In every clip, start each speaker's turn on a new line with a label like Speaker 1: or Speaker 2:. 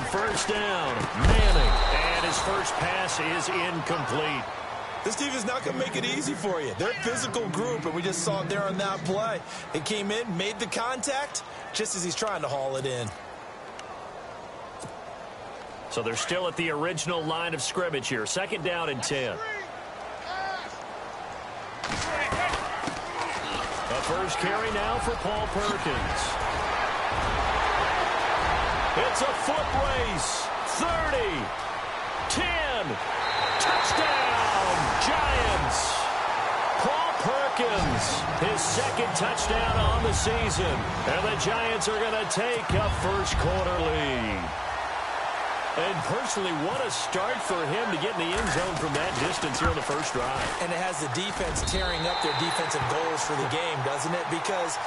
Speaker 1: first down. Manning. And his first pass is incomplete.
Speaker 2: This team is not going to make it easy for you. They're a physical group, and we just saw it there on that play. It came in, made the contact, just as he's trying to haul it in.
Speaker 1: So they're still at the original line of scrimmage here. Second down and 10. The first carry now for Paul Perkins. It's a foot race. 30. 10. Touchdown, Giants. Paul Perkins, his second touchdown on the season. And the Giants are going to take a first quarter lead. And personally, what a start for him to get in the end zone from that distance here on the first drive.
Speaker 2: And it has the defense tearing up their defensive goals for the game, doesn't it? Because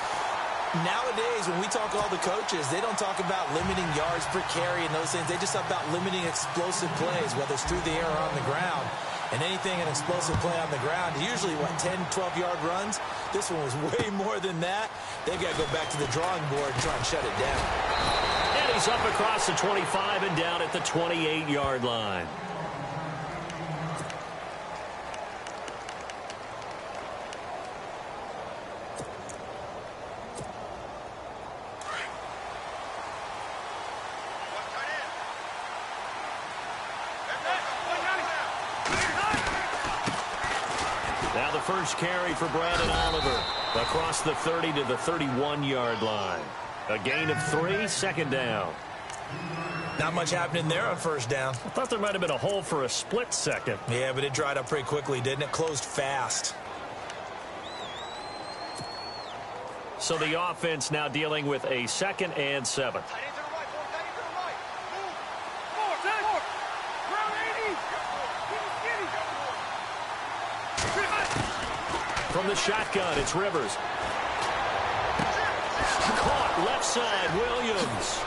Speaker 2: nowadays, when we talk to all the coaches, they don't talk about limiting yards per carry and those things. They just talk about limiting explosive plays, whether it's through the air or on the ground. And anything an explosive play on the ground, usually, 10, 12-yard runs? This one was way more than that. They've got to go back to the drawing board and try and shut it down.
Speaker 1: And he's up across the 25 and down at the 28-yard line. Now the first carry for Brandon Oliver across the 30 to the 31-yard line. A gain of 3, second down.
Speaker 2: Not much happening there on first down.
Speaker 1: I thought there might have been a hole for a split second.
Speaker 2: Yeah, but it dried up pretty quickly, didn't it? Closed fast.
Speaker 1: So the offense now dealing with a 2nd and 7. From the shotgun, it's Rivers. Caught left side, Williams.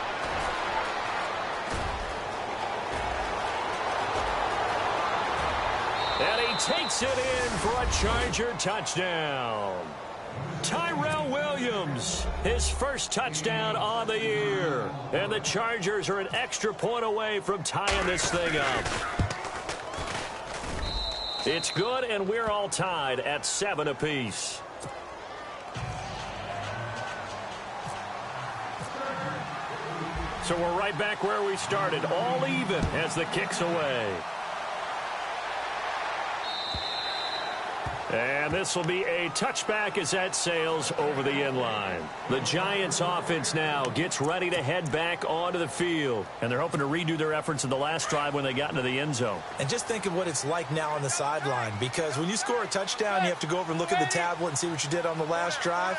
Speaker 1: And he takes it in for a Charger touchdown. Tyrell Williams, his first touchdown on the year. And the Chargers are an extra point away from tying this thing up. It's good, and we're all tied at 7 apiece. So we're right back where we started, all even as the kick's away. And this will be a touchback as that sails over the end line. The Giants offense now gets ready to head back onto the field. And they're hoping to redo their efforts in the last drive when they got into the end zone.
Speaker 2: And just think of what it's like now on the sideline. Because when you score a touchdown, you have to go over and look at the tablet and see what you did on the last drive.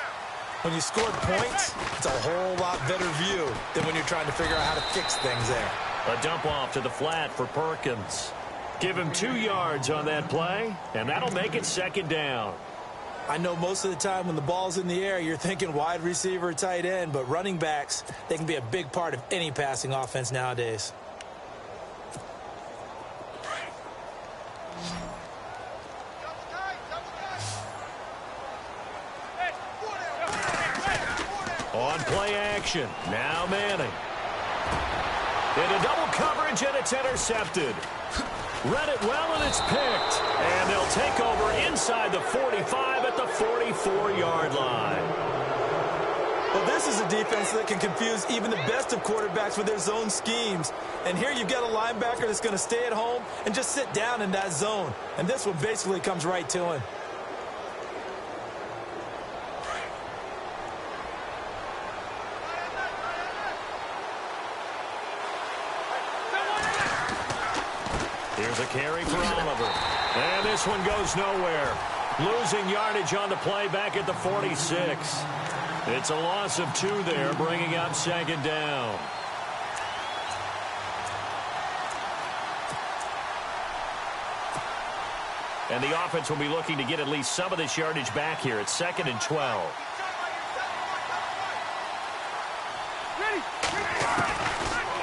Speaker 2: When you scored points, it's a whole lot better view than when you're trying to figure out how to fix things there.
Speaker 1: A dump off to the flat for Perkins. Give him 2 yards on that play, and that'll make it second down.
Speaker 2: I know most of the time when the ball's in the air, you're thinking wide receiver or tight end, but running backs, they can be a big part of any passing offense nowadays.
Speaker 1: On play action, now Manning. Into double coverage, and it's intercepted. Read it well, and it's picked. And they'll take over inside the 45 at the 44-yard line.
Speaker 2: Well, this is a defense that can confuse even the best of quarterbacks with their zone schemes. And here you've got a linebacker that's going to stay at home and just sit down in that zone. And this one basically comes right to him.
Speaker 1: Here's a carry for Oliver. And this one goes nowhere. Losing yardage on the play back at the 46. It's a loss of 2 there, bringing up second down. And the offense will be looking to get at least some of this yardage back here. It's 2nd and 12.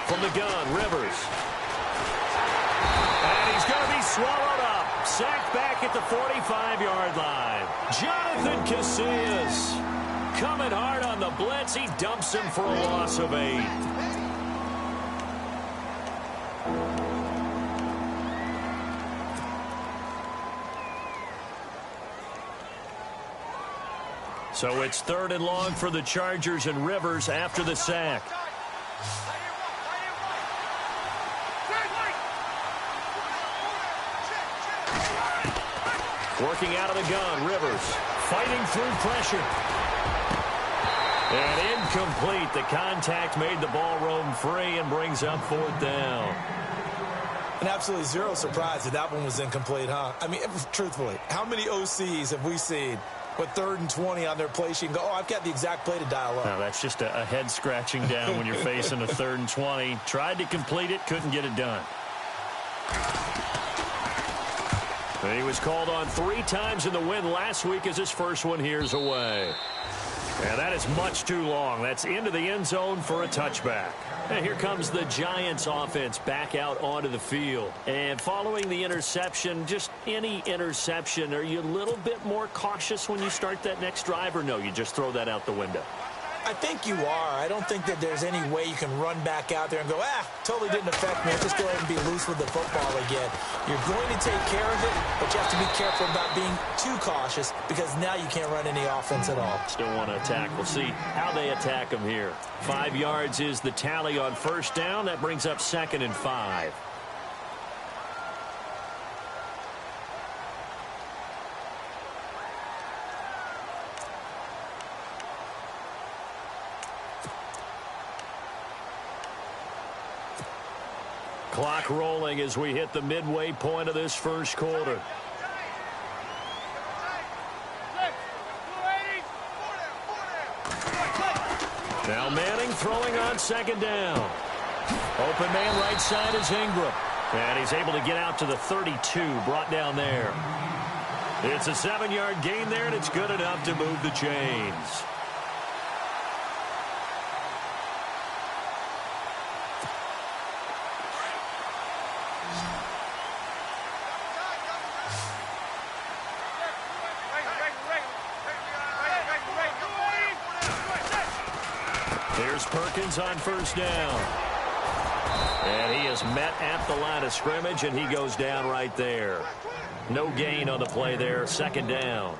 Speaker 1: From the gun, Rivers. And he's going to be swallowed up. Sacked back at the 45-yard line. Jonathan Casillas coming hard on the blitz. He dumps him for a loss of 8. So it's 3rd and long for the Chargers, and Rivers after the sack. Working out of the gun, Rivers fighting through pressure. And incomplete. The contact made the ball roam free and brings up 4th down.
Speaker 2: And absolutely zero surprise that that one was incomplete, huh? I mean, truthfully, how many OCs have we seen with 3rd and 20 on their play sheet and go, oh, I've got the exact play to dial up?
Speaker 1: No, that's just a head scratching down when you're facing a 3rd and 20. Tried to complete it, couldn't get it done. And he was called on 3 times in the win last week as his first one here's away. And that is much too long. That's into the end zone for a touchback. And here comes the Giants offense back out onto the field. And following the interception, just any interception, are you a little bit more cautious when you start that next drive, or no, you just throw that out the window?
Speaker 2: I think you are. I don't think that there's any way you can run back out there and go, totally didn't affect me. I'll just go ahead and be loose with the football again. You're going to take care of it, but you have to be careful about being too cautious because now you can't run any offense at all.
Speaker 1: Still want to attack. We'll see how they attack them here. 5 yards is the tally on 1st down. That brings up 2nd and 5. Clock rolling as we hit the midway point of this first quarter. Now Manning throwing on 2nd down. Open man right side is Ingram. And he's able to get out to the 32, brought down there. It's a 7-yard gain there, and it's good enough to move the chains. Here's Perkins on 1st down. And he is met at the line of scrimmage, and he goes down right there. No gain on the play there, 2nd down.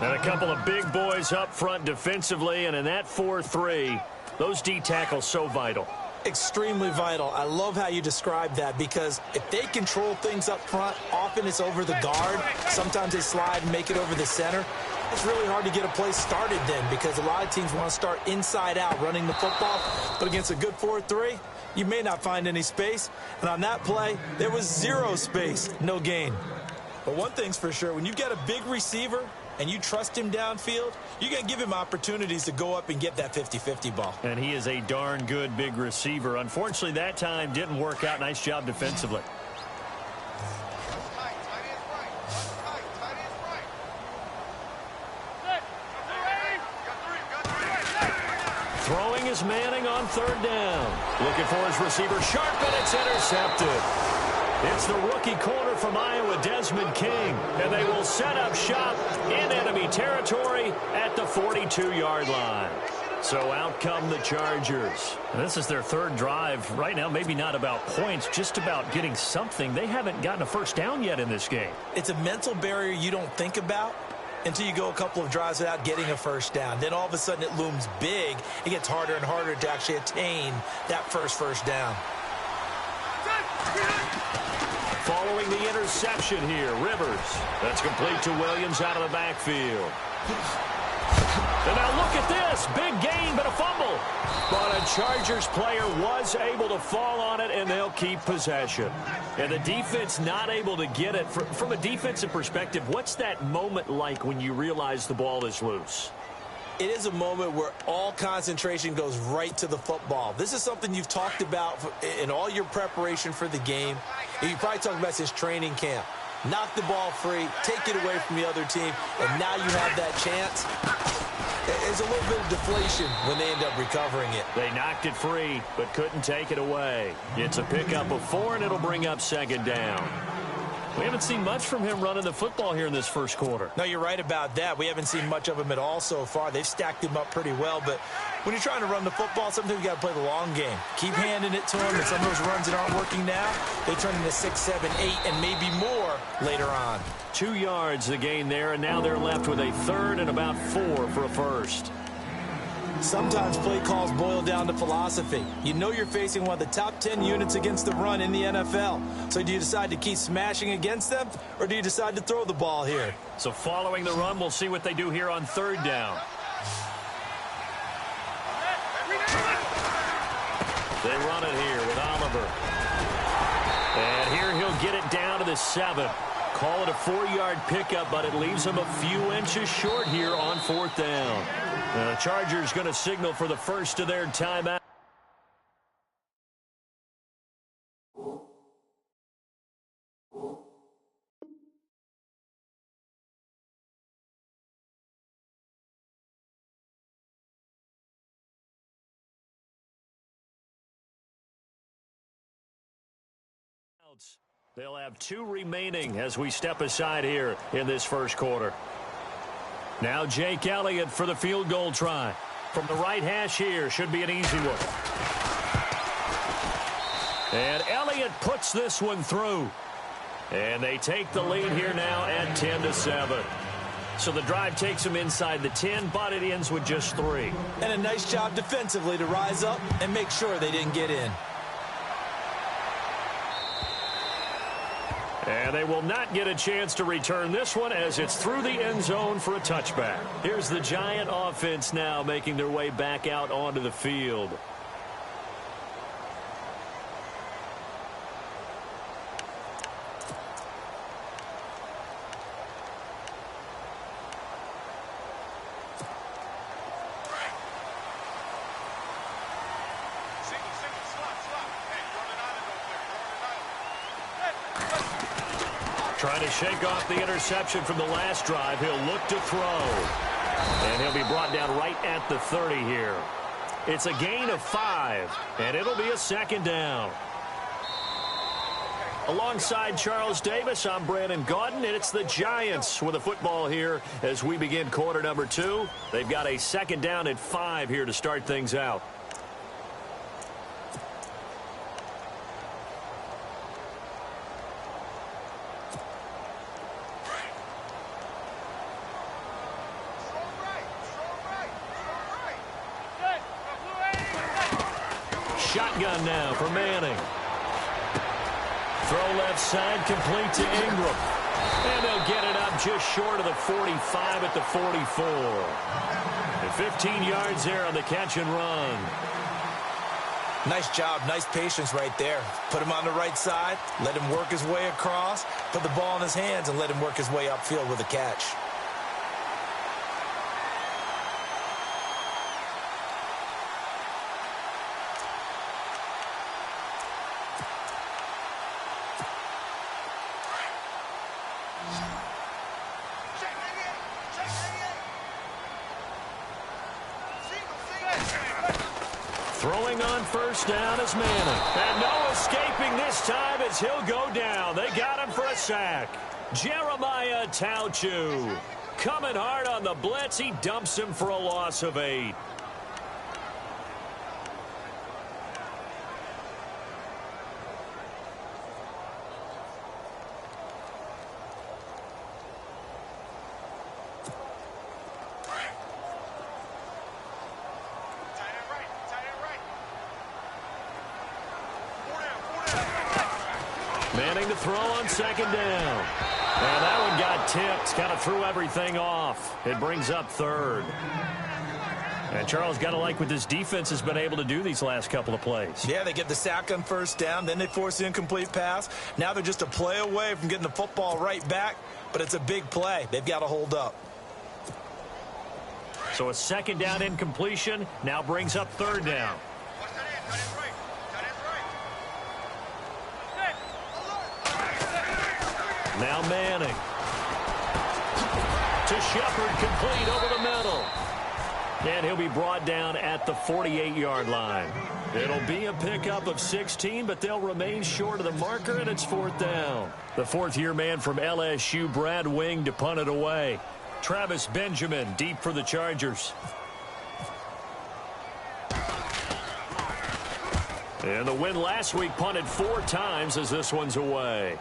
Speaker 1: And a couple of big boys up front defensively, and in that 4-3, those D tackles so vital.
Speaker 2: Extremely vital. I love how you describe that because if they control things up front, often it's over the guard. Sometimes they slide and make it over the center. It's really hard to get a play started then because a lot of teams want to start inside out running the football. But against a good 4-3, you may not find any space. And on that play, there was 0 space, no gain. But one thing's for sure, when you've got a big receiver and you trust him downfield, you're going to give him opportunities to go up and get that 50-50 ball.
Speaker 1: And he is a darn good big receiver. Unfortunately, that time didn't work out. Nice job defensively. Throwing is Manning on 3rd down. Looking for his receiver sharp, and it's intercepted. It's the rookie corner from Iowa, Desmond King, and they will set up shop in enemy territory at the 42-yard line. So out come the Chargers. And this is their 3rd drive. Right now, maybe not about points, just about getting something. They haven't gotten a 1st down yet in this game.
Speaker 2: It's a mental barrier you don't think about until you go a couple of drives without getting a 1st down. Then all of a sudden it looms big. It gets harder and harder to actually attain that first down.
Speaker 1: Following the interception here, Rivers. That's complete to Williams out of the backfield. And now look at this. Big gain, but a fumble. But a Chargers player was able to fall on it, and they'll keep possession. And the defense not able to get it. From a defensive perspective, what's that moment like when you realize the ball is loose?
Speaker 2: It is a moment where all concentration goes right to the football. This is something you've talked about in all your preparation for the game. You probably talked about since training camp. Knock the ball free, take it away from the other team, and now you have that chance. There's a little bit of deflation when they end up recovering it.
Speaker 1: They knocked it free, but couldn't take it away. It's a pickup of 4, and it'll bring up 2nd down. We haven't seen much from him running the football here in this first quarter.
Speaker 2: No, you're right about that. We haven't seen much of him at all so far. They've stacked him up pretty well, but when you're trying to run the football, sometimes you got to play the long game. Keep handing it to him, and some of those runs that aren't working now, they turn into 6, 7, 8, and maybe more later on.
Speaker 1: 2 yards the gain there, and now they're left with a third and about 4 for a first.
Speaker 2: Sometimes play calls boil down to philosophy. You know you're facing one of the top 10 units against the run in the NFL. So do you decide to keep smashing against them, or do you decide to throw the ball here?
Speaker 1: So following the run, we'll see what they do here on third down. They run it here with Oliver. And here he'll get it down to the 7. Call it a 4-yard pickup, but it leaves him a few inches short here on fourth down. The Chargers going to signal for the first of their timeout. They'll have 2 remaining as we step aside here in this first quarter. Now Jake Elliott for the field goal try. From the right hash here, should be an easy one. And Elliott puts this one through. And they take the lead here now at 10-7. So the drive takes them inside the 10, but it ends with just 3.
Speaker 2: And a nice job defensively to rise up and make sure they didn't get in.
Speaker 1: And they will not get a chance to return this one as it's through the end zone for a touchback. Here's the Giant offense now making their way back out onto the field. Trying to shake off the interception from the last drive. He'll look to throw. And he'll be brought down right at the 30 here. It's a gain of 5, and it'll be a second down. Alongside Charles Davis, I'm Brandon Gaudin, and it's the Giants with the football here as we begin quarter number 2. They've got a second down at 5 here to start things out. Shotgun now for Manning. Throw left side, complete to Ingram. And they'll get it up just short of the 45 at the 44. And 15 yards there on the catch and run.
Speaker 2: Nice job, nice patience right there. Put him on the right side, let him work his way across, put the ball in his hands, and let him work his way upfield with a catch.
Speaker 1: Throwing on first down is Manning. And no escaping this time as he'll go down. They got him for a sack. Jeremiah Tauchu coming hard on the blitz. He dumps him for a loss of 8. Manning to throw on second down. And that one got tipped. Kind of threw everything off. It brings up third. And Charles, got to like what this defense has been able to do these last couple of plays.
Speaker 2: Yeah, they get the sack on first down. Then they force the incomplete pass. Now they're just a play away from getting the football right back. But it's a big play. They've got to hold up.
Speaker 1: So a second down incompletion now brings up third down. Now Manning. To Shepard, complete over the middle. And he'll be brought down at the 48-yard line. It'll be a pickup of 16, but they'll remain short of the marker, and it's 4th down. The fourth-year man from LSU, Brad Wing, to punt it away. Travis Benjamin deep for the Chargers. And the win last week punted 4 times as this one's away.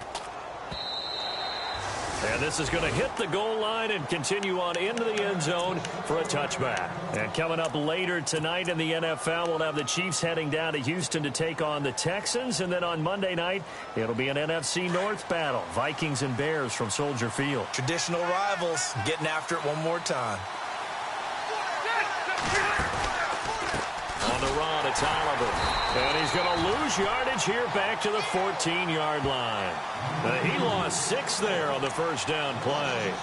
Speaker 1: And this is going to hit the goal line and continue on into the end zone for a touchback. And coming up later tonight in the NFL, we'll have the Chiefs heading down to Houston to take on the Texans. And then on Monday night, it'll be an NFC North battle. Vikings and Bears from Soldier Field.
Speaker 2: Traditional rivals getting after it one more time.
Speaker 1: On the run, it's Oliver. And he's going to lose yardage here back to the 14-yard line. He lost 6 there on the first down play.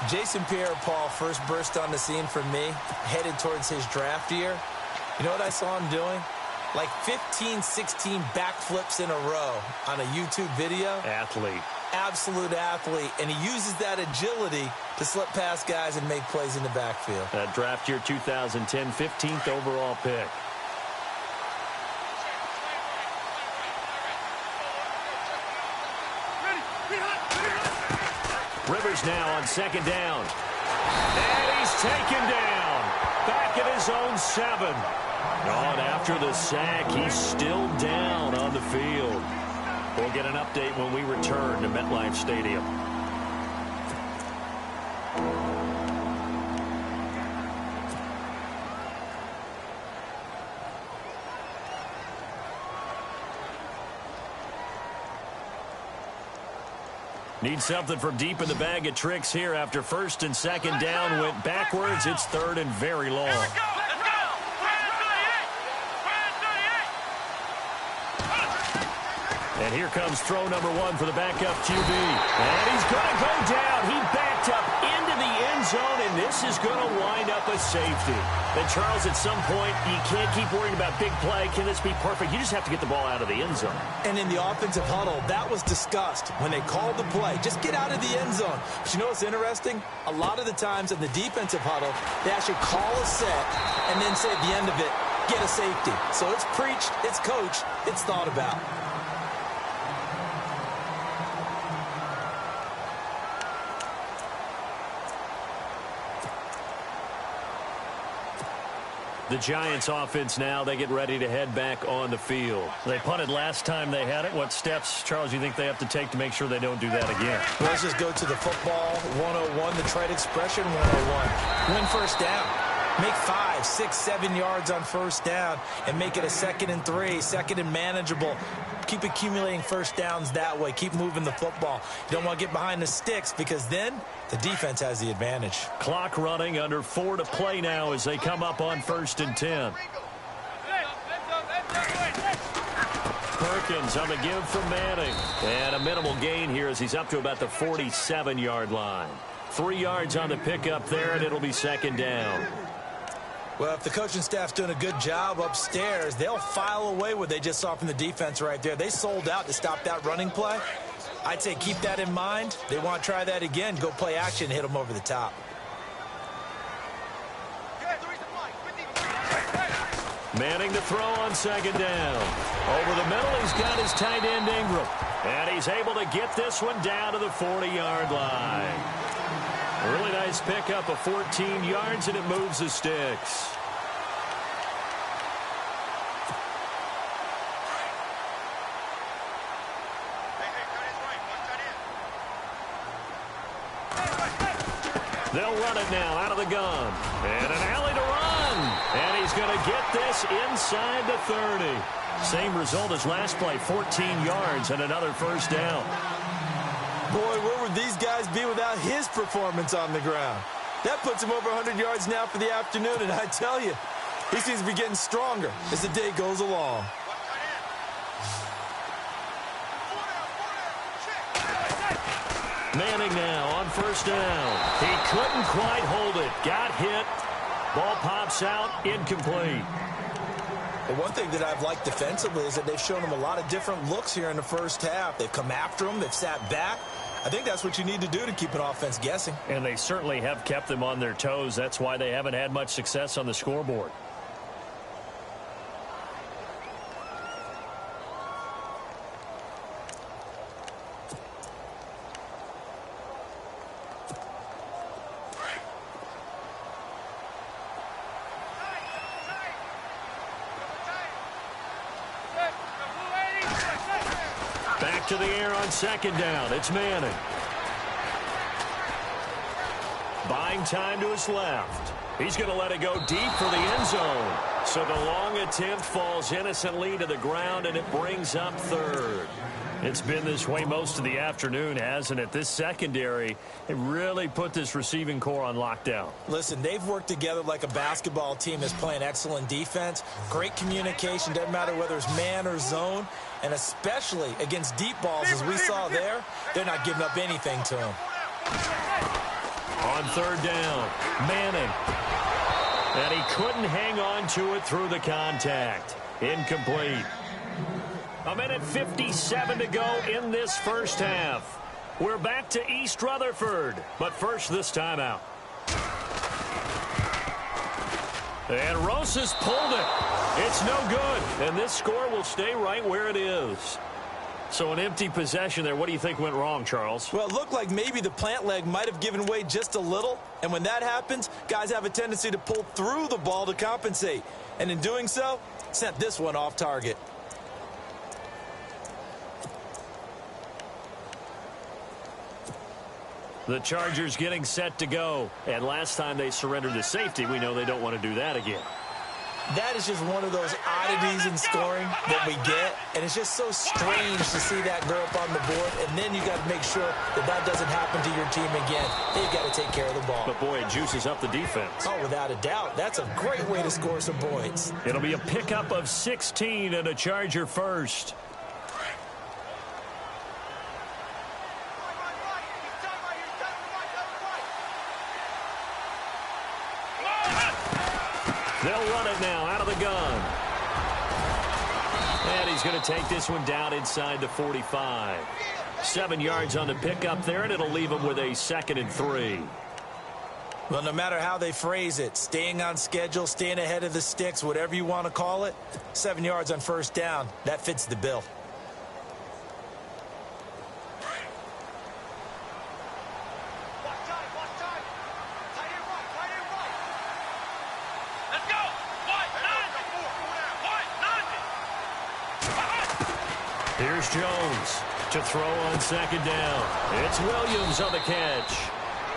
Speaker 2: Jason Pierre-Paul first burst on the scene for me, headed towards his draft year. You know what I saw him doing? Like 15, 16 backflips in a row on a YouTube video.
Speaker 1: Athlete.
Speaker 2: Absolute athlete. And he uses that agility to slip past guys and make plays in the backfield.
Speaker 1: That draft year 2010, 15th overall pick. Rivers now on 2nd down. And he's taken down. Back at his own 7. On after the sack, he's still down on the field. We'll get an update when we return to MetLife Stadium. Need something from deep in the bag of tricks here after 1st and 2nd down went backwards. It's 3rd and very long. And here comes throw number 1 for the backup QB. And he's going to go down. He backed up into the end zone, and this is going to wind up a safety. And, Charles, at some point, you can't keep worrying about big play. Can this be perfect? You just have to get the ball out of the end zone. And in the offensive huddle, that was discussed when they called the play. Just get out of the end zone. But you know what's interesting? A lot of the times in the defensive huddle, they actually call a set and then say at the end of it, get a safety. So it's preached, it's coached, it's thought about. The Giants offense now, they get ready to head back on the field. They punted last time they had it. What steps, Charles, you think they have to take to make sure they don't do that again?
Speaker 2: Well, let's just go to the football 101, the trade expression 101. Win first down. Make 5, 6, 7 yards on first down and make it a 2nd and 3, 2nd and manageable. Keep accumulating first downs that way. Keep moving the football. You don't want to get behind the sticks because then the defense has the advantage. Clock running, under 4 to play now as they come up on 1st and 10. Perkins on the give from Manning. And a minimal gain here as he's up to about the 47-yard line. 3 yards on the pickup there, and it'll be 2nd down. Well, if the coaching staff's doing a good job upstairs, they'll file away what they just saw from the defense right there. They sold out to stop that running play. I'd say keep that in mind. They want to try that again. Go play action, hit them over the top. Manning to throw on 2nd down. Over the middle, he's got his tight end Ingram. And he's able to get this one down to the 40-yard line. A really nice pickup of 14 yards, and it moves the sticks. They'll run it now out of the gun. And an alley to run. And he's going to get this inside the 30. Same result as last play, 14 yards and another first down. Boy, where would these guys be without his performance on the ground? That puts him over 100 yards now for the afternoon, and I tell you, he seems to be getting stronger as the day goes along. Manning now on first down. He couldn't quite hold it. Got hit. Ball pops out, incomplete. Well, one thing that I've liked defensively is that they've shown him a lot of different looks here in the first half. They've come after him. They've sat back. I think that's what you need to do to keep an offense guessing.
Speaker 1: And they certainly have kept them on their toes. That's why they haven't had much success on the scoreboard. Back to the air on second down. It's Manning. Buying time to his left. He's going to let it go deep for the end zone. So the long attempt falls innocently to the ground, and it brings up third. It's been this way most of the afternoon, hasn't it? This secondary, it really put this receiving core on lockdown.
Speaker 2: Listen, they've worked together like a basketball team that's playing excellent defense. Great communication, doesn't matter whether it's man or zone. And especially against deep balls, as we saw there, they're not giving up anything to them.
Speaker 1: On third down, Manning. And he couldn't hang on to it through the contact. Incomplete. 1:57 to go in this first half. We're back to East Rutherford, but first this timeout. And Rosas pulled it. It's no good, and this score will stay right where it is. So an empty possession there. What do you think went wrong, Charles?
Speaker 2: Well, it looked like maybe the plant leg might have given way just a little, and when that happens, guys have a tendency to pull through the ball to compensate, and in doing so, sent this one off target.
Speaker 1: The Chargers getting set to go. And last time they surrendered the safety, we know they don't want to do that again.
Speaker 2: That is just one of those oddities in scoring that we get. And it's just so strange to see that go up on the board. And then you got to make sure that that doesn't happen to your team again. They've got to take care of the ball.
Speaker 1: But, boy, it juices up the defense.
Speaker 2: Oh, without a doubt. That's a great way to score some points.
Speaker 1: It'll be a pickup of 16 and a Charger first. They'll run it now out of the gun. And he's going to take this one down inside the 45. 7 yards on the pickup there, and it'll leave him with a 2nd and 3.
Speaker 2: Well, no matter how they phrase it, staying on schedule, staying ahead of the sticks, whatever you want to call it, 7 yards on first down, that fits the bill.
Speaker 1: Here's Jones to throw on second down. It's Williams on the catch.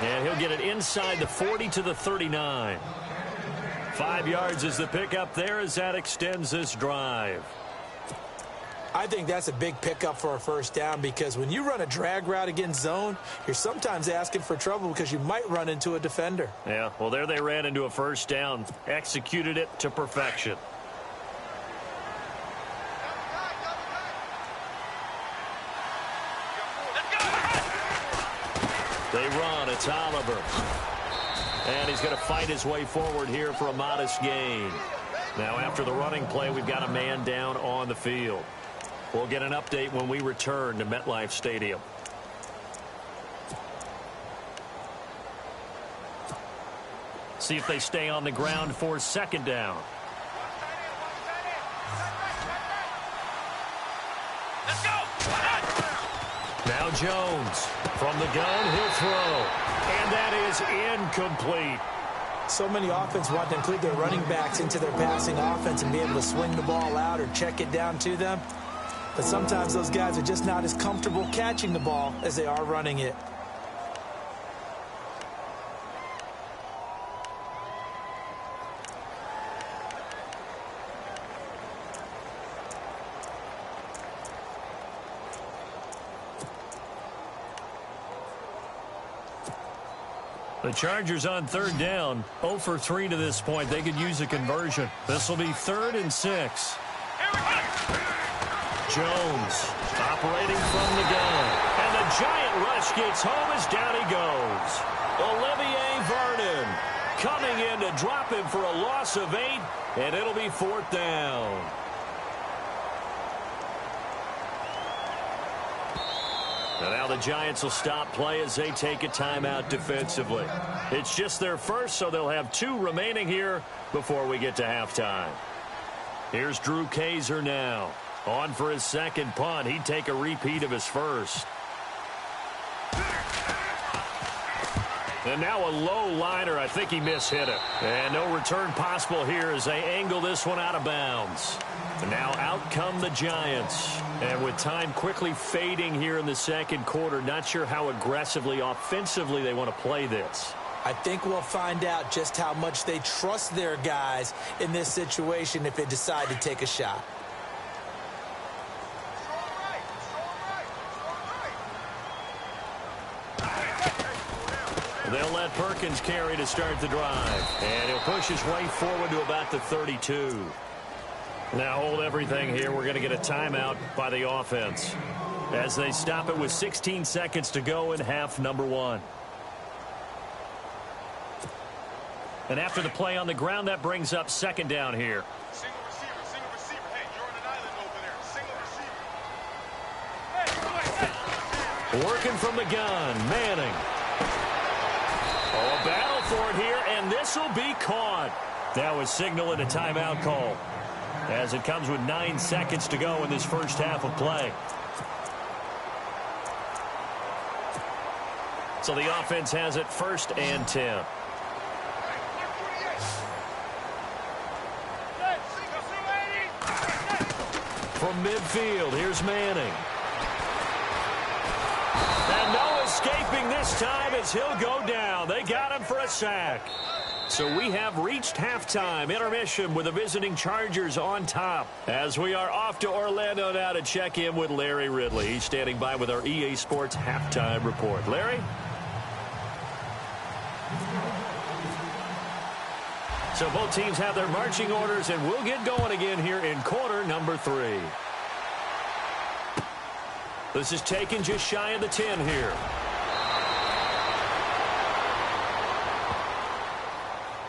Speaker 1: And he'll get it inside the 40 to the 39. 5 yards is the pickup there as that extends this drive.
Speaker 2: I think that's a big pickup for a first down because when you run a drag route against zone, you're sometimes asking for trouble because you might run into a defender.
Speaker 1: Yeah, well, there they ran into a first down, executed it to perfection. They run. It's Oliver. And he's going to fight his way forward here for a modest gain. Now, after the running play, we've got a man down on the field. We'll get an update when we return to MetLife Stadium. See if they stay on the ground for second down.
Speaker 3: Let's go!
Speaker 1: Now Jones from the gun, he'll throw. And that is incomplete.
Speaker 2: So many offense want to include their running backs into their passing offense and be able to swing the ball out or check it down to them. But sometimes those guys are just not as comfortable catching the ball as they are running it.
Speaker 1: The Chargers on third down, 0 for 3 to this point. They could use a conversion. This will be 3rd and 6. Jones operating from the gun. And the giant rush gets home as down he goes. Olivier Vernon coming in to drop him for a loss of 8, and it'll be 4th down. And now the Giants will stop play as they take a timeout defensively. It's just their first, so they'll have 2 remaining here before we get to halftime. Here's Drew Kaiser now. On for his second punt. He'd take a repeat of his first. And now a low liner. I think he mishit it. And no return possible here as they angle this one out of bounds. And now out come the Giants. And with time quickly fading here in the second quarter, not sure how aggressively, offensively they want to play this.
Speaker 2: I think we'll find out just how much they trust their guys in this situation if they decide to take a shot.
Speaker 1: They'll let Perkins carry to start the drive. And he'll push his way forward to about the 32. Now hold everything here. We're going to get a timeout by the offense as they stop it with 16 seconds to go in half number 1. And after the play on the ground, that brings up second down here.
Speaker 3: Single receiver. Hey, you're on an island over there. Single receiver. Hey.
Speaker 1: Working from the gun, Manning. Oh, a battle for it here, and this will be caught. That was signaling a timeout call as it comes with 9 seconds to go in this first half of play. So the offense has it 1st and 10. From midfield, here's Manning. And no escaping this time as he'll go down. They got him for a sack. So we have reached halftime intermission with the visiting Chargers on top. As we are off to Orlando now to check in with Larry Ridley. He's standing by with our EA Sports halftime report. Larry? So both teams have their marching orders, and we'll get going again here in quarter number 3. This is taken just shy of the 10 here.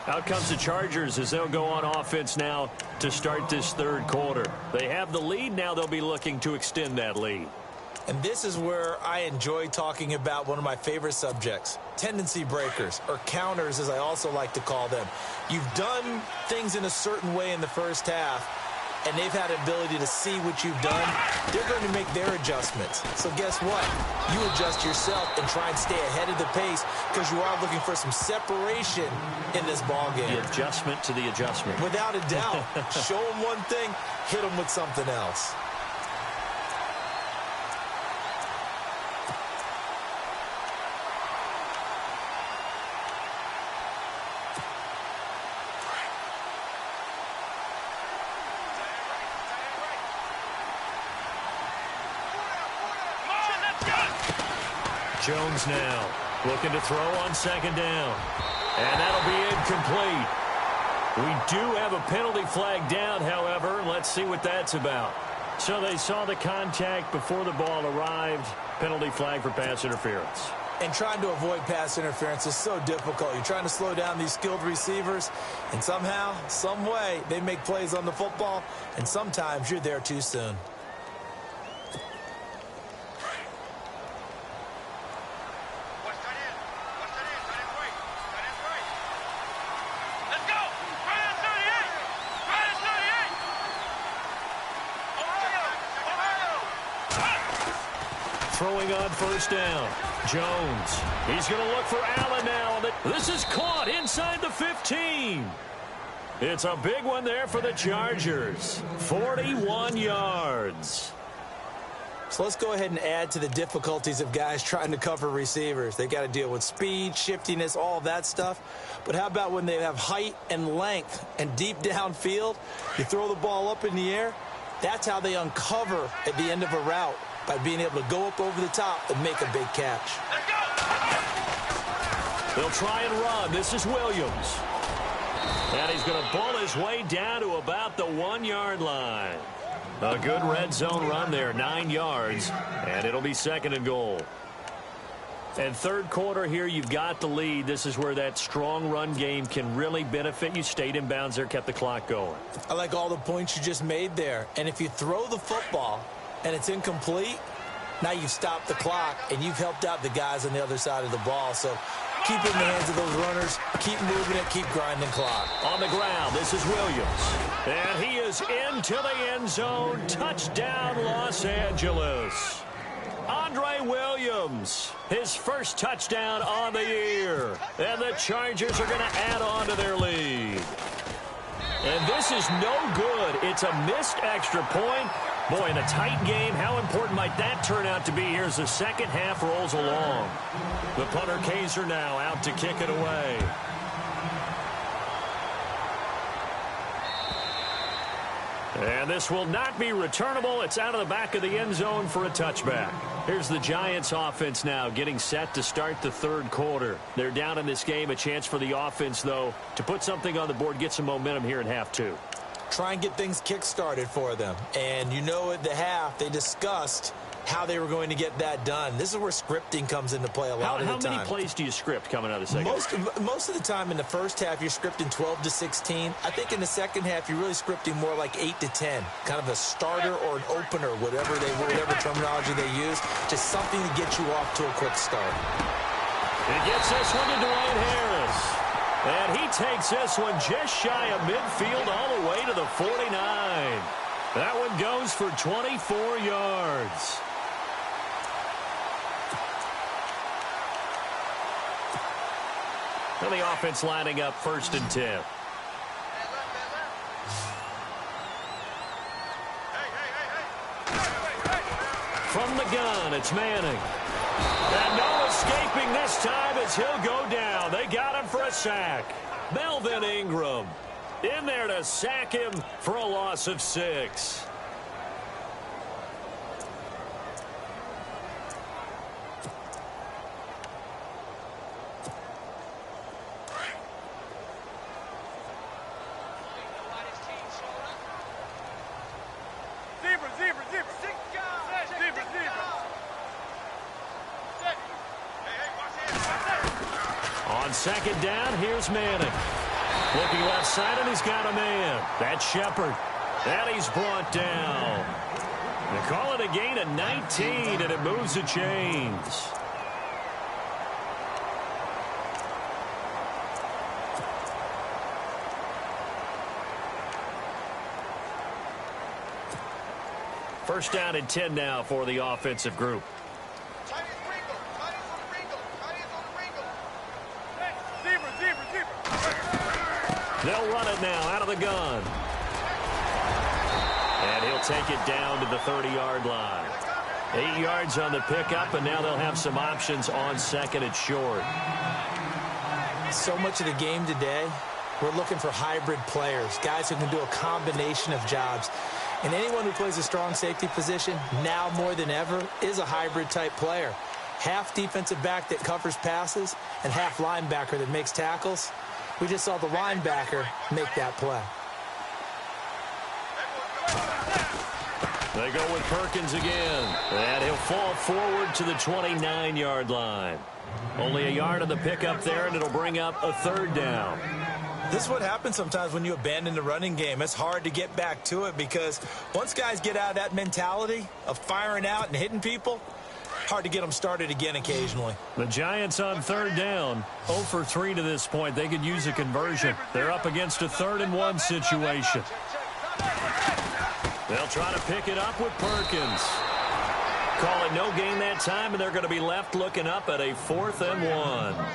Speaker 1: Out comes the Chargers as they'll go on offense now to start this third quarter. They have the lead. Now they'll be looking to extend that lead.
Speaker 2: And this is where I enjoy talking about one of my favorite subjects, tendency breakers, or counters as I also like to call them. You've done things in a certain way in the first half, and they've had the ability to see what you've done. They're going to make their adjustments. So guess what? You adjust yourself and try and stay ahead of the pace because you are looking for some separation in this ball game.
Speaker 1: The adjustment to the adjustment.
Speaker 2: Without a doubt. Show them one thing, hit them with something else.
Speaker 1: Jones now looking to throw on second down. And that'll be incomplete. We do have a penalty flag down, however. Let's see what that's about. So they saw the contact before the ball arrived. Penalty flag for pass interference.
Speaker 2: And trying to avoid pass interference is so difficult. You're trying to slow down these skilled receivers, and somehow, some way, they make plays on the football, and sometimes you're there too soon.
Speaker 1: Throwing on first down. Jones. He's going to look for Allen now. This is caught inside the 15. It's a big one there for the Chargers. 41 yards.
Speaker 2: So let's go ahead and add to the difficulties of guys trying to cover receivers. They got to deal with speed, shiftiness, all of that stuff. But how about when they have height and length and deep downfield? You throw the ball up in the air. That's how they uncover at the end of a route, by being able to go up over the top and make a big catch.
Speaker 1: They'll try and run. This is Williams. And he's going to pull his way down to about the 1-yard line. A good red zone run there, 9 yards, and it'll be second and goal. And third quarter here, you've got the lead. This is where that strong run game can really benefit you. Stayed in bounds there, kept the clock going.
Speaker 2: I like all the points you just made there. And if you throw the football and it's incomplete, Now you've stopped the clock, and you've helped out the guys on the other side of the ball. So keep it in the hands of those runners. Keep moving it. Keep grinding clock.
Speaker 1: On the ground, this is Williams. And he is into the end zone. Touchdown, Los Angeles. Andre Williams, his first touchdown on the year. And the Chargers are going to add on to their lead. And this is no good. It's a missed extra point. Boy, in a tight game, how important might that turn out to be here as the second half rolls along? The punter Kaiser now out to kick it away. And this will not be returnable. It's out of the back of the end zone for a touchback. Here's the Giants offense now getting set to start the third quarter. They're down in this game. A chance for the offense, though, to put something on the board, get some momentum here in half two.
Speaker 2: Try and get things kick-started for them. And you know at the half, they discussed how they were going to get that done. This is where scripting comes into play a lot of the time.
Speaker 1: How many plays do you script coming out of the second half?
Speaker 2: Most of the time in the first half, you're scripting 12 to 16. I think in the second half, you're really scripting more like 8 to 10. Kind of a starter or an opener, whatever terminology they use. Just something to get you off to a quick start.
Speaker 1: He gets this one to Dwayne Harris. And he takes this one just shy of midfield all the way to the 49. That one goes for 24 yards. And the offense lining up 1st and 10. From the gun, it's Manning. And no escaping this time as he'll go down. They got him for a sack. Melvin Ingram in there to sack him for a loss of 6. On second down, here's Manning. Looking left side, and he's got a man. That's Shepard. And he's brought down. They call it a gain of 19, and it moves the chains. First down and 10 now for the offensive group. They'll run it now out of the gun. And he'll take it down to the 30-yard line. 8 yards on the pickup, and now they'll have some options on second and short.
Speaker 2: So much of the game today, we're looking for hybrid players, guys who can do a combination of jobs. And anyone who plays a strong safety position, now more than ever, is a hybrid-type player. Half defensive back that covers passes and half linebacker that makes tackles. We just saw the linebacker make that play.
Speaker 1: They go with Perkins again. And he'll fall forward to the 29-yard line. Only a yard on the pickup there, and it'll bring up a 3rd down.
Speaker 2: This is what happens sometimes when you abandon the running game. It's hard to get back to it because once guys get out of that mentality of firing out and hitting people, hard to get them started again occasionally.
Speaker 1: The Giants on 3rd down, 0 for 3 to this point. They could use a conversion. They're up against a 3rd and 1 situation. They'll try to pick it up with Perkins. Call it no gain that time, and they're going to be left looking up at a 4th and 1.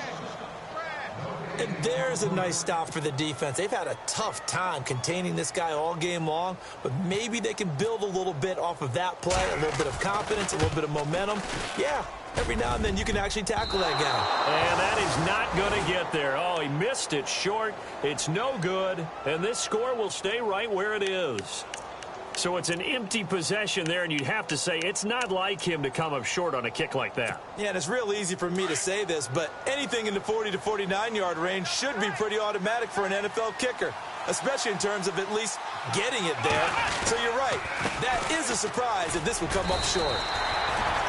Speaker 2: And there's a nice stop for the defense. They've had a tough time containing this guy all game long, but maybe they can build a little bit off of that play, a little bit of confidence, a little bit of momentum. Yeah, every now and then you can actually tackle that guy.
Speaker 1: And that is not going to get there. Oh, he missed it short. It's no good, and this score will stay right where it is. So it's an empty possession there, and you'd have to say it's not like him to come up short on a kick like that.
Speaker 2: Yeah, and it's real easy for me to say this, but anything in the 40 to 49-yard range should be pretty automatic for an NFL kicker, especially in terms of at least getting it there. So you're right. That is a surprise if this will come up short.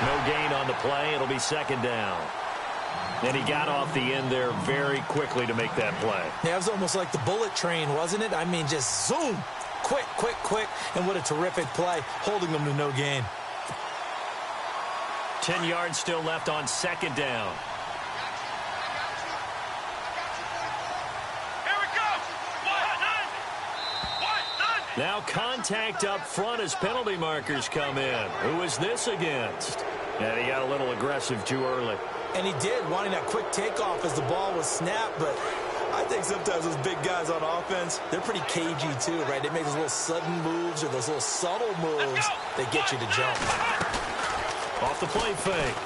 Speaker 1: No gain on the play. It'll be 2nd down. And he got off the end there very quickly to make that play.
Speaker 2: Yeah, it was almost like the bullet train, wasn't it? I mean, just zoom. Quick, quick, quick, and what a terrific play, holding them to no gain.
Speaker 1: 10 yards still left on second down. Now contact up front as penalty markers come in. Who is this against? And he got a little aggressive too early.
Speaker 2: And he did, wanting that quick takeoff as the ball was snapped. But I think sometimes those big guys on offense, they're pretty cagey too, right? They make those little sudden moves or those little subtle moves that get you to jump.
Speaker 1: Off the play fake.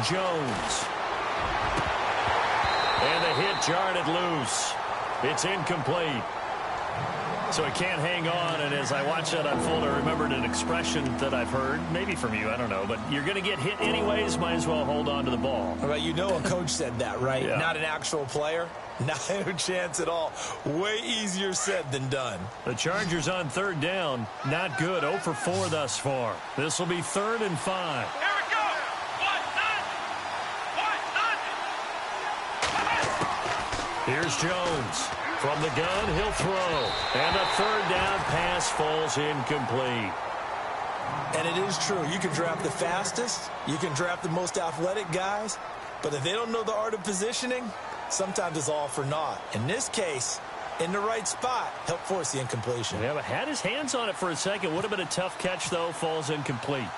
Speaker 1: Jones. And the hit jarred it loose. It's incomplete. So he can't hang on, and as I watch that unfold, I remembered an expression that I've heard, maybe from you, I don't know, but you're going to get hit anyways, might as well hold on to the ball.
Speaker 2: Well, you know a coach said that, right?
Speaker 1: Yeah.
Speaker 2: Not an actual player. Not a chance at all. Way easier said than done.
Speaker 1: The Chargers on third down, not good, 0 for 4 thus far. This will be 3rd and 5.
Speaker 3: Here we go.
Speaker 1: Here's Jones. From the gun, he'll throw. And a 3rd down pass falls incomplete.
Speaker 2: And it is true. You can draft the fastest. You can draft the most athletic guys. But if they don't know the art of positioning, sometimes it's all for naught. In this case, in the right spot, helped force the incompletion.
Speaker 1: Yeah, but had his hands on it for a second. Would have been a tough catch, though. Falls incomplete.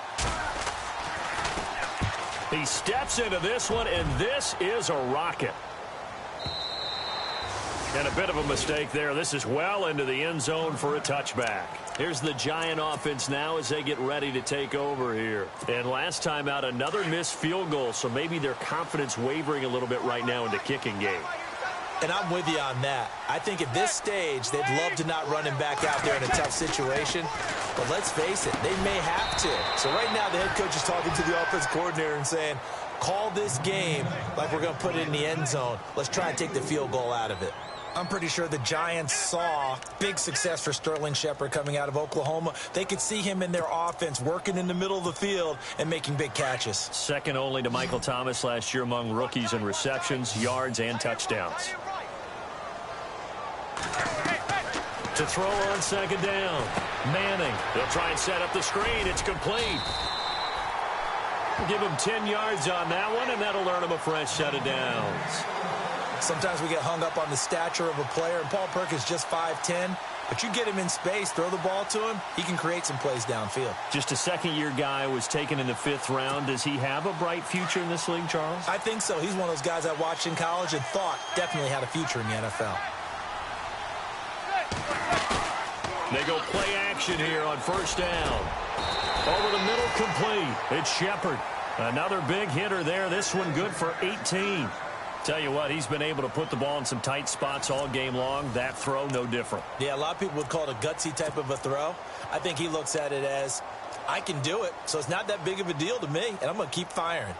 Speaker 1: He steps into this one, and this is a rocket. And a bit of a mistake there. This is well into the end zone for a touchback. Here's the Giant offense now as they get ready to take over here. And last time out, another missed field goal, so maybe their confidence wavering a little bit right now in the kicking game.
Speaker 2: And I'm with you on that. I think at this stage, they'd love to not run him back out there in a tough situation. But let's face it, they may have to. So right now, the head coach is talking to the offense coordinator and saying, call this game like we're going to put it in the end zone. Let's try and take the field goal out of it. I'm pretty sure the Giants saw big success for Sterling Shepard coming out of Oklahoma. They could see him in their offense working in the middle of the field and making big catches.
Speaker 1: Second only to Michael Thomas last year among rookies in receptions, yards, and touchdowns. To throw on second down. Manning. They'll try and set up the screen. It's complete. Give him 10 yards on that one, and that'll earn him a fresh set of downs.
Speaker 2: Sometimes we get hung up on the stature of a player, and Paul Perkins just 5'10", but you get him in space, throw the ball to him, he can create some plays downfield.
Speaker 1: Just a second-year guy was taken in the 5th round. Does he have a bright future in this league, Charles?
Speaker 2: I think so. He's one of those guys I watched in college and thought definitely had a future in the NFL.
Speaker 1: They go play action here on first down. Over the middle, complete. It's Shepard. Another big hitter there. This one good for 18. Tell you what, he's been able to put the ball in some tight spots all game long. That throw, no different.
Speaker 2: Yeah, a lot of people would call it a gutsy type of a throw. I think he looks at it as, I can do it, so it's not that big of a deal to me, and I'm going to keep firing.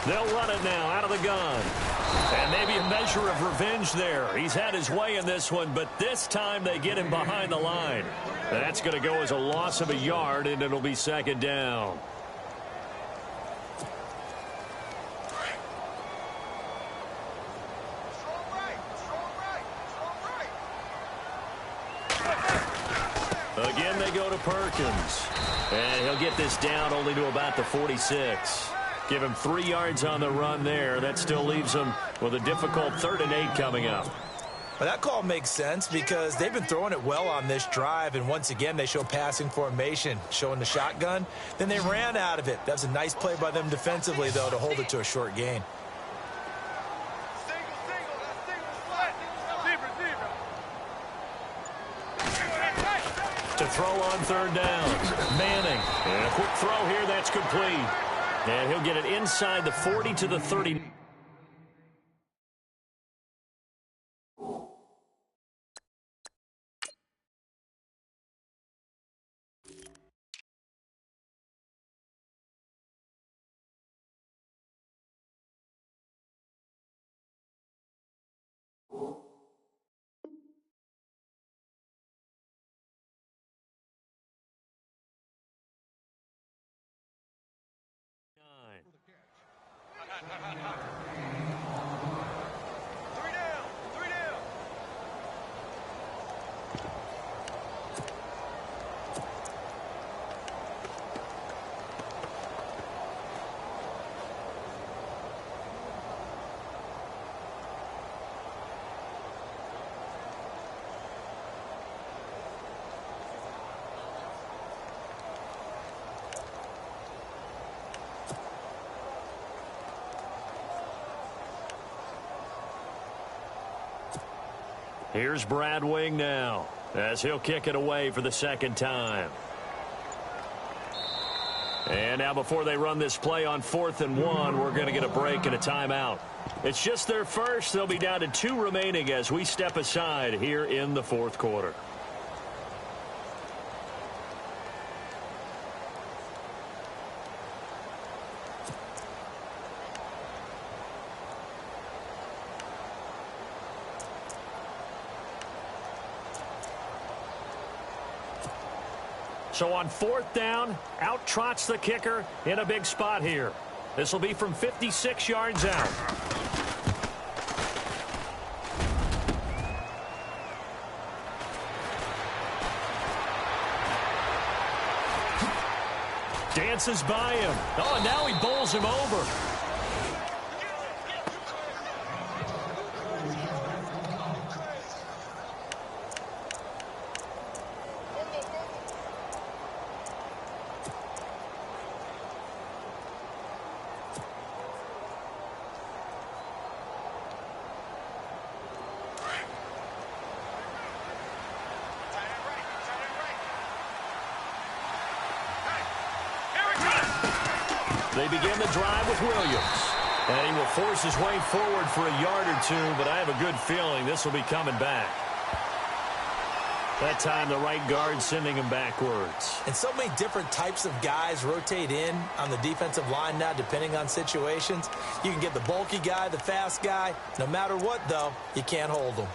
Speaker 1: They'll run it now out of the gun. And maybe a measure of revenge there. He's had his way in this one, but this time they get him behind the line. That's going to go as a loss of a yard, and it'll be second down. Again, they go to Perkins. And he'll get this down only to about the 46. Give him 3 yards on the run there. That still leaves him with a difficult 3rd and 8 coming up.
Speaker 2: Well, that call makes sense because they've been throwing it well on this drive, and once again, they show passing formation, showing the shotgun. Then they ran out of it. That was a nice play by them defensively, though, to hold it to a short gain.
Speaker 1: To throw on 3rd down. Manning. And a quick throw here. That's complete. And he'll get it inside the 40 to the 30. Here's Brad Wing now as he'll kick it away for the second time. And now before they run this play on 4th and 1, we're going to get a break and a timeout. It's just their first. They'll be down to 2 remaining as we step aside here in the 4th quarter. So on 4th down, out trots the kicker in a big spot here. This will be from 56 yards out. Dances by him. Oh, and now he bowls him over. They begin the drive with Williams. And he will force his way forward for a yard or 2, but I have a good feeling this will be coming back. That time the right guard sending him backwards.
Speaker 2: And so many different types of guys rotate in on the defensive line now depending on situations. You can get the bulky guy, the fast guy. No matter what, though, you can't hold them.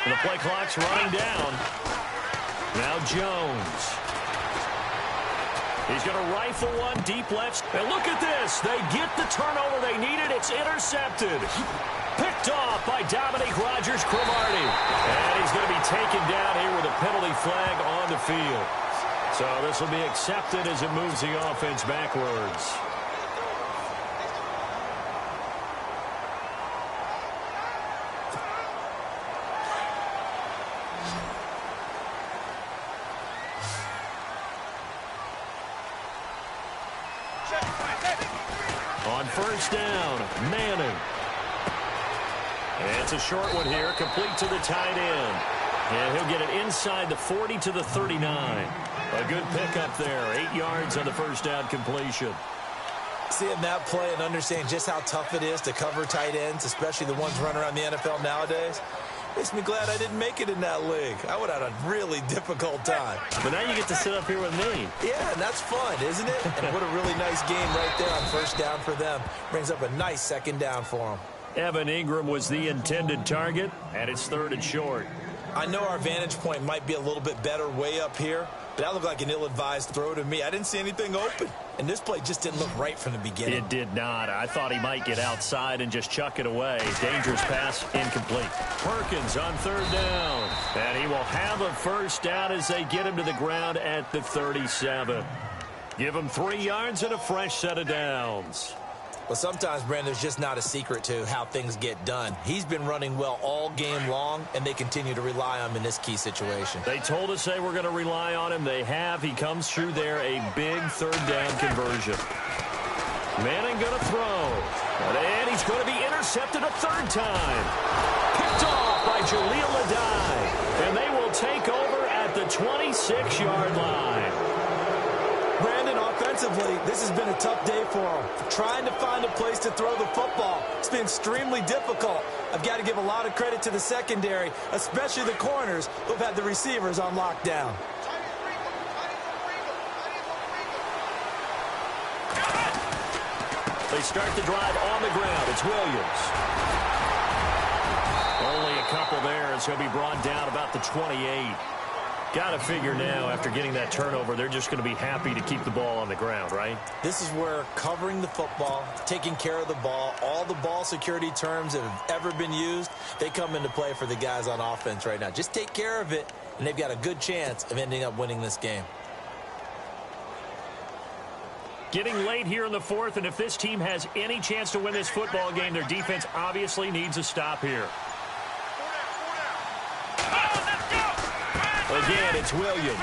Speaker 1: The play clock's running down. Now Jones. He's going to rifle one deep left. And look at this. They get the turnover they needed. It's intercepted. Picked off by Dominique Rodgers-Cromartie. And he's going to be taken down here with a penalty flag on the field. So this will be accepted as it moves the offense backwards. On 1st down, Manning. And it's a short one here, complete to the tight end. And he'll get it inside the 40 to the 39. A good pickup there, 8 yards on the 1st down completion.
Speaker 2: Seeing that play and understanding just how tough it is to cover tight ends, especially the ones running around the NFL nowadays, makes me glad I didn't make it in that league. I would have had a really difficult time.
Speaker 1: But now you get to sit up here with me.
Speaker 2: Yeah, and that's fun, isn't it? And what a really nice game right there on 1st down for them. Brings up a nice 2nd down for them.
Speaker 1: Evan Ingram was the intended target, and it's 3rd and short.
Speaker 2: I know our vantage point might be a little bit better way up here, but that looked like an ill-advised throw to me. I didn't see anything open, and this play just didn't look right from the beginning.
Speaker 1: It did not. I thought he might get outside and just chuck it away. Dangerous pass, incomplete. Perkins on 3rd down, and he will have a 1st down as they get him to the ground at the 37. Give him 3 yards and a fresh set of downs.
Speaker 2: Well, sometimes, Brandon, there's just not a secret to how things get done. He's been running well all game long, and they continue to rely on him in this key situation.
Speaker 1: They told us they were going to rely on him. They have. He comes through there, a big 3rd down conversion. Manning going to throw. And he's going to be intercepted a 3rd time. Picked off by Jaleel Adai. And they will take over at the 26-yard line.
Speaker 2: Brandon, offensively, this has been a tough day for him. Trying to find a place to throw the football. It's been extremely difficult. I've got to give a lot of credit to the secondary, especially the corners who've had the receivers on lockdown.
Speaker 1: They start the drive on the ground. It's Williams. Only a couple there as he'll be brought down about the 28. Got to figure now, after getting that turnover, they're just going to be happy to keep the ball on the ground, right?
Speaker 2: This is where covering the football, taking care of the ball, all the ball security terms that have ever been used, they come into play for the guys on offense right now. Just take care of it, and they've got a good chance of ending up winning this game.
Speaker 1: Getting late here in the fourth, and if this team has any chance to win this football game, their defense obviously needs a stop here. Again, it's Williams.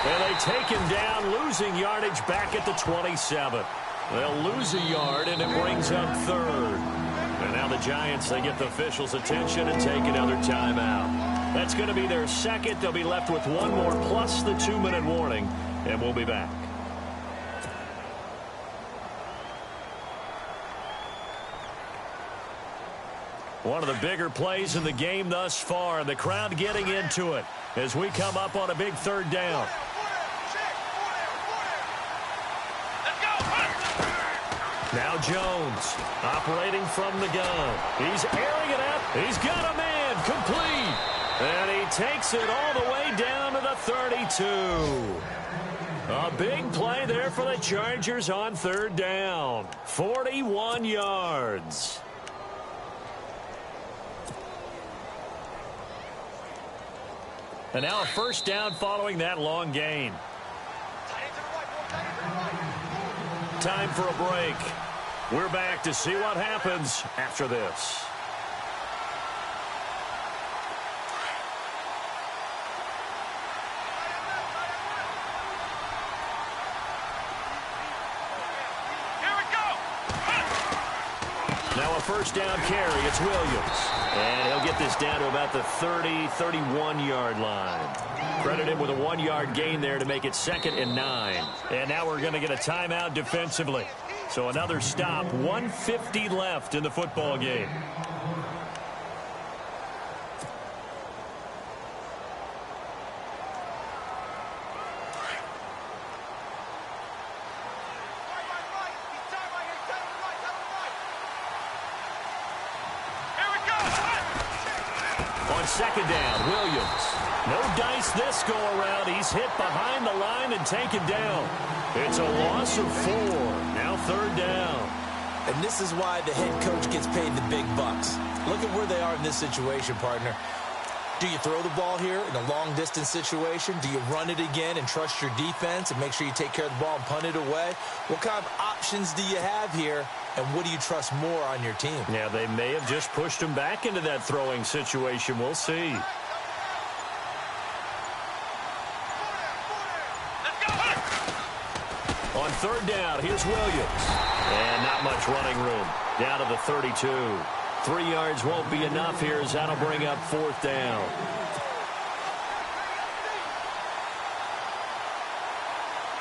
Speaker 1: And they take him down, losing yardage back at the 27. They'll lose a yard, and it brings up third. And now the Giants, they get the officials' attention and take another timeout. That's going to be their second. They'll be left with one more plus the 2-minute warning, and we'll be back. One of the bigger plays in the game thus far, and the crowd getting into it as we come up on a big third down. Now Jones operating from the gun. He's airing it up. He's got a man complete. And he takes it all the way down to the 32. A big play there for the Chargers on third down. 41 yards. And now a first down following that long gain. Time for a break. We're back to see what happens after this. Now a first down carry. It's Williams. And he'll get this down to about the 30, 31-yard line. Credit him with a 1-yard gain there to make it 2nd and 9. And now we're going to get a timeout defensively. So another stop. 1:50 left in the football game. Second down, Williams. No dice this go around. He's hit behind the line and taken down. It's a loss of 4. Now third down.
Speaker 2: And this is why the head coach gets paid the big bucks. Look at where they are in this situation, partner. Do you throw the ball here in a long-distance situation? Do you run it again and trust your defense and make sure you take care of the ball and punt it away? What kind of options do you have here, and what do you trust more on your team?
Speaker 1: Yeah, they may have just pushed him back into that throwing situation. We'll see. On third down, here's Williams. And not much running room. Down to the 32. 3 yards won't be enough here as that'll bring up fourth down.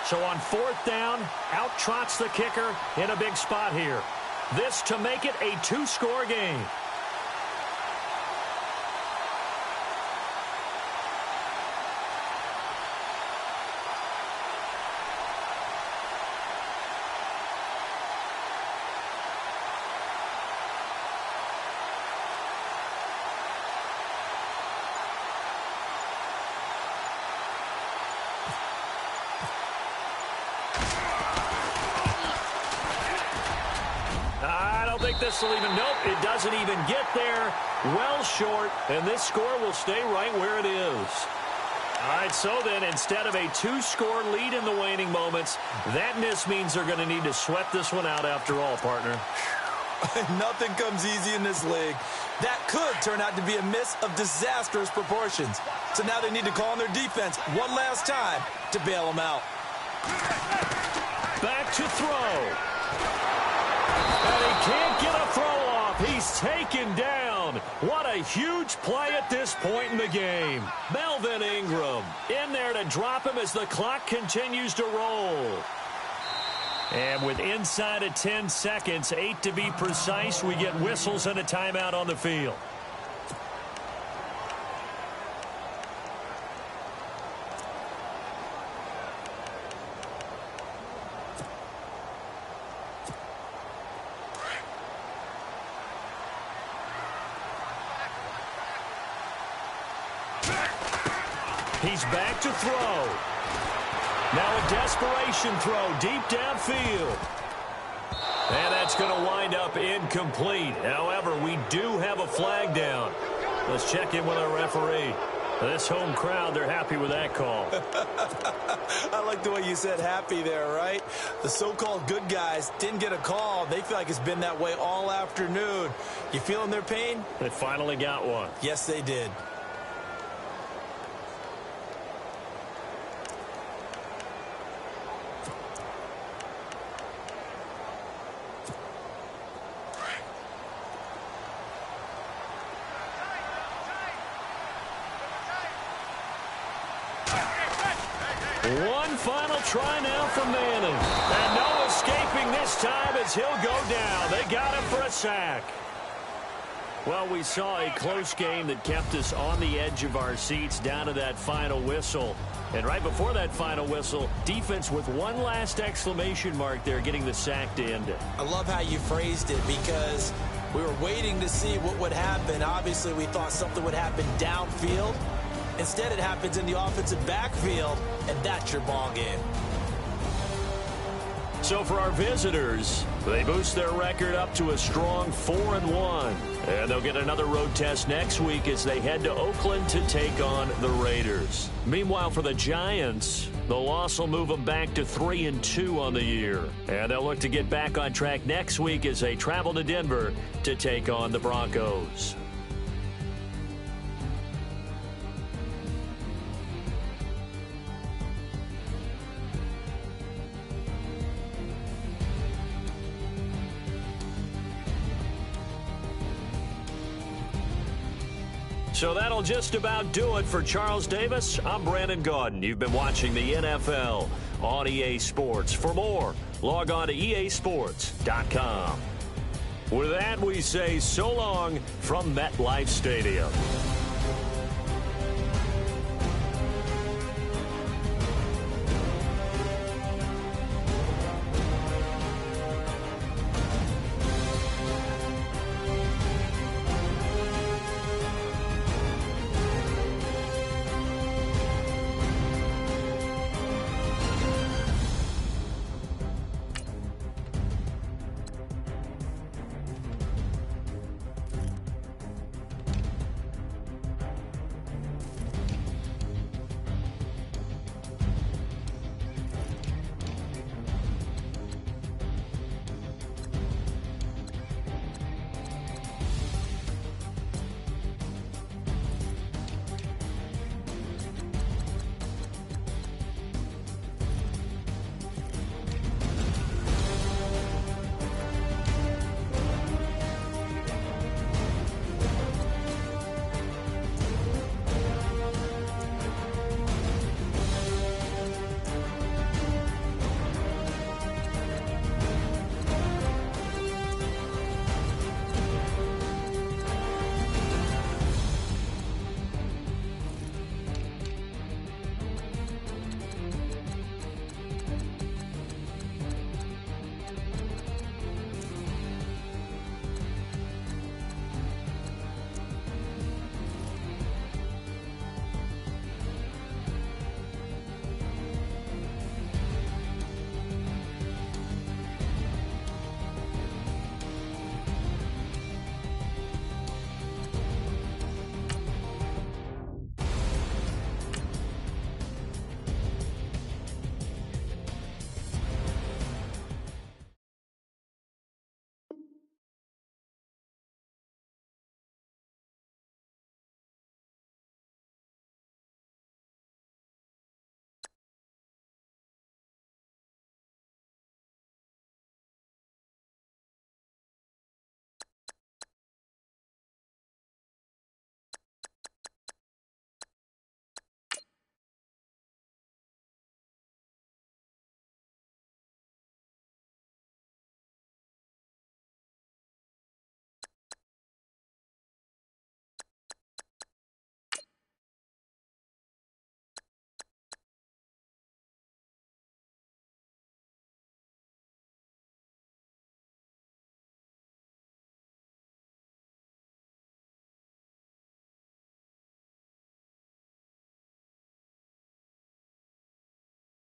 Speaker 1: So on fourth down, out trots the kicker in a big spot here. This to make it a 2-score game. This will even, nope, it doesn't even get there. Well short, and this score will stay right where it is. All right, so then instead of a 2-score lead in the waning moments, that miss means they're going to need to sweat this one out after all, partner.
Speaker 2: Nothing comes easy in this league. That could turn out to be a miss of disastrous proportions. So now they need to call on their defense one last time to bail them out.
Speaker 1: Back to throw. And he can't get a throw off. He's taken down. What a huge play at this point in the game. Melvin Ingram in there to drop him as the clock continues to roll. And with inside of 10 seconds, 8 to be precise, we get whistles and a timeout on the field. He's back to throw. Now a desperation throw deep downfield. And that's going to wind up incomplete. However, we do have a flag down. Let's check in with our referee. This home crowd, they're happy with that call.
Speaker 2: I like the way you said happy there, right? The so-called good guys didn't get a call. They feel like it's been that way all afternoon. You feeling their pain?
Speaker 1: They finally got one.
Speaker 2: Yes, they did.
Speaker 1: One final try now from Manning. And no escaping this time as he'll go down. They got him for a sack. Well, we saw a close game that kept us on the edge of our seats down to that final whistle. And right before that final whistle, defense with one last exclamation mark there, getting the sack to end it.
Speaker 2: I love how you phrased it because we were waiting to see what would happen. Obviously, we thought something would happen downfield. Instead, it happens in the offensive backfield, and that's your ball game.
Speaker 1: So for our visitors, they boost their record up to a strong 4-1. And they'll get another road test next week as they head to Oakland to take on the Raiders. Meanwhile, for the Giants, the loss will move them back to 3-2 on the year. And they'll look to get back on track next week as they travel to Denver to take on the Broncos. So that'll just about do it for Charles Davis. I'm Brandon Gaudin. You've been watching the NFL on EA Sports. For more, log on to easports.com. With that, we say so long from MetLife Stadium.